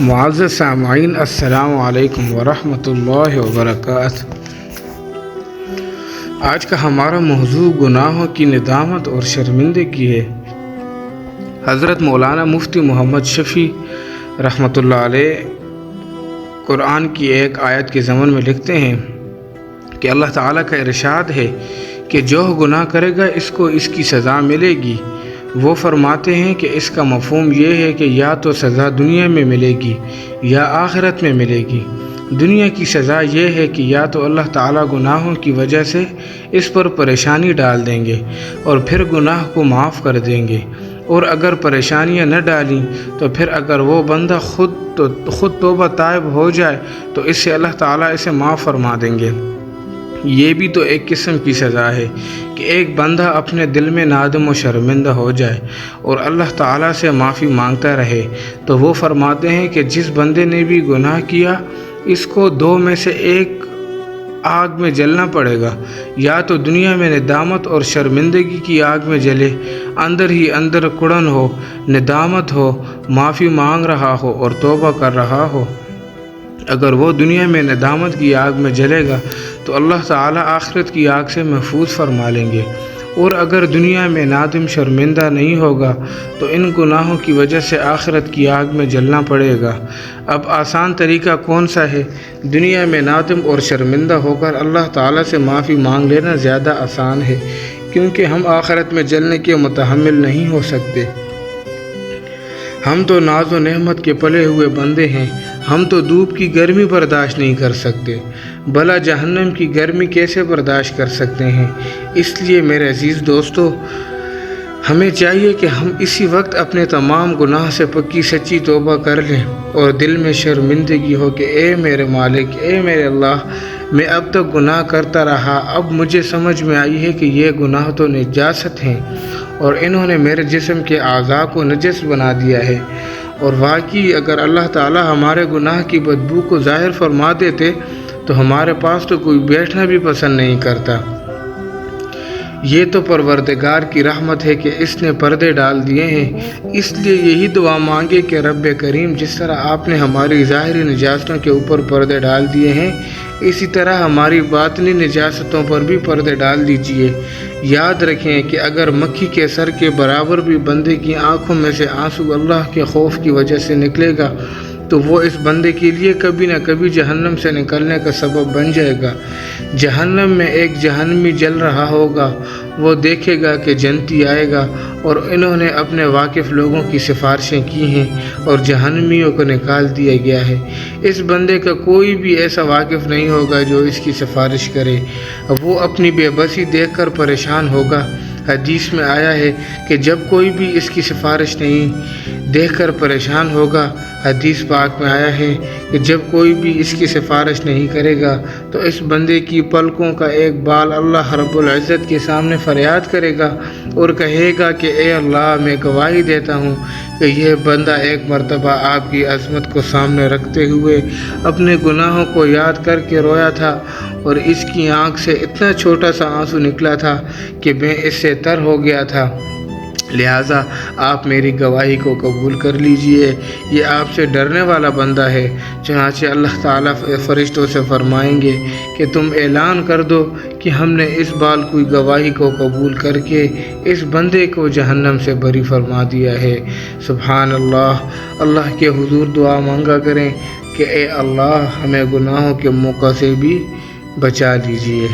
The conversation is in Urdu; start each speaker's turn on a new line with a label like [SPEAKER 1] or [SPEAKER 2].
[SPEAKER 1] معزز سامعین، السلام علیکم ورحمۃ اللہ وبرکاتہ۔ آج کا ہمارا موضوع گناہوں کی ندامت اور شرمندگی ہے۔ حضرت مولانا مفتی محمد شفیع رحمۃ اللہ علیہ قرآن کی ایک آیت کے ضمن میں لکھتے ہیں کہ اللہ تعالیٰ کا ارشاد ہے کہ جو گناہ کرے گا اس کو اس کی سزا ملے گی۔ وہ فرماتے ہیں کہ اس کا مفہوم یہ ہے کہ یا تو سزا دنیا میں ملے گی یا آخرت میں ملے گی۔ دنیا کی سزا یہ ہے کہ یا تو اللہ تعالیٰ گناہوں کی وجہ سے اس پر پریشانی ڈال دیں گے اور پھر گناہ کو معاف کر دیں گے، اور اگر پریشانیاں نہ ڈالیں تو پھر اگر وہ بندہ خود توبہ طائب ہو جائے تو اس سے اللہ تعالیٰ اسے معاف فرما دیں گے۔ یہ بھی تو ایک قسم کی سزا ہے کہ ایک بندہ اپنے دل میں نادم و شرمندہ ہو جائے اور اللہ تعالیٰ سے معافی مانگتا رہے، تو وہ فرماتے ہیں کہ جس بندے نے بھی گناہ کیا اس کو دو میں سے ایک آگ میں جلنا پڑے گا، یا تو دنیا میں ندامت اور شرمندگی کی آگ میں جلے، اندر ہی اندر کڑن ہو، ندامت ہو، معافی مانگ رہا ہو اور توبہ کر رہا ہو۔ اگر وہ دنیا میں ندامت کی آگ میں جلے گا تو اللہ تعالیٰ آخرت کی آگ سے محفوظ فرما لیں گے، اور اگر دنیا میں نادم شرمندہ نہیں ہوگا تو ان گناہوں کی وجہ سے آخرت کی آگ میں جلنا پڑے گا۔ اب آسان طریقہ کون سا ہے؟ دنیا میں نادم اور شرمندہ ہو کر اللہ تعالیٰ سے معافی مانگ لینا زیادہ آسان ہے، کیونکہ ہم آخرت میں جلنے کے متحمل نہیں ہو سکتے۔ ہم تو ناز و نعمت کے پلے ہوئے بندے ہیں، ہم تو دھوپ کی گرمی برداشت نہیں کر سکتے، بھلا جہنم کی گرمی کیسے برداشت کر سکتے ہیں؟ اس لیے میرے عزیز دوستو، ہمیں چاہیے کہ ہم اسی وقت اپنے تمام گناہ سے پکی سچی توبہ کر لیں اور دل میں شرمندگی ہو کہ اے میرے مالک، اے میرے اللہ، میں اب تک گناہ کرتا رہا، اب مجھے سمجھ میں آئی ہے کہ یہ گناہ تو نجاست ہیں اور انہوں نے میرے جسم کے اعضاء کو نجس بنا دیا ہے، اور واقعی اگر اللہ تعالیٰ ہمارے گناہ کی بدبو کو ظاہر فرما دیتے تو ہمارے پاس تو کوئی بیٹھنا بھی پسند نہیں کرتا۔ یہ تو پروردگار کی رحمت ہے کہ اس نے پردے ڈال دیے ہیں، اس لیے یہی دعا مانگے کہ رب کریم، جس طرح آپ نے ہماری ظاہری نجاستوں کے اوپر پردے ڈال دیے ہیں، اسی طرح ہماری باطنی نجاستوں پر بھی پردے ڈال دیجیے۔ یاد رکھیں کہ اگر مکھی کے سر کے برابر بھی بندے کی آنکھوں میں سے آنسو اللہ کے خوف کی وجہ سے نکلے گا تو وہ اس بندے کے لیے کبھی نہ کبھی جہنم سے نکلنے کا سبب بن جائے گا۔ جہنم میں ایک جہنمی جل رہا ہوگا، وہ دیکھے گا کہ جنتی آئے گا اور انہوں نے اپنے واقف لوگوں کی سفارشیں کی ہیں اور جہنمیوں کو نکال دیا گیا ہے۔ اس بندے کا کوئی بھی ایسا واقف نہیں ہوگا جو اس کی سفارش کرے، وہ اپنی بے بسی دیکھ کر پریشان ہوگا۔ حدیث میں آیا ہے کہ جب کوئی بھی اس کی سفارش نہیں دیکھ کر پریشان ہوگا، حدیث پاک میں آیا ہے کہ جب کوئی بھی اس کی سفارش نہیں کرے گا تو اس بندے کی پلکوں کا ایک بال اللہ رب العزت کے سامنے فریاد کرے گا اور کہے گا کہ اے اللہ، میں گواہی دیتا ہوں کہ یہ بندہ ایک مرتبہ آپ کی عظمت کو سامنے رکھتے ہوئے اپنے گناہوں کو یاد کر کے رویا تھا، اور اس کی آنکھ سے اتنا چھوٹا سا آنسو نکلا تھا کہ میں اس سے تر ہو گیا تھا، لہٰذا آپ میری گواہی کو قبول کر لیجئے، یہ آپ سے ڈرنے والا بندہ ہے۔ چنانچہ اللہ تعالیٰ فرشتوں سے فرمائیں گے کہ تم اعلان کر دو کہ ہم نے اس بال کی گواہی کو قبول کر کے اس بندے کو جہنم سے بری فرما دیا ہے۔ سبحان اللہ۔ اللہ کے حضور دعا مانگا کریں کہ اے اللہ، ہمیں گناہوں کے موقع سے بھی بچا لیجئے۔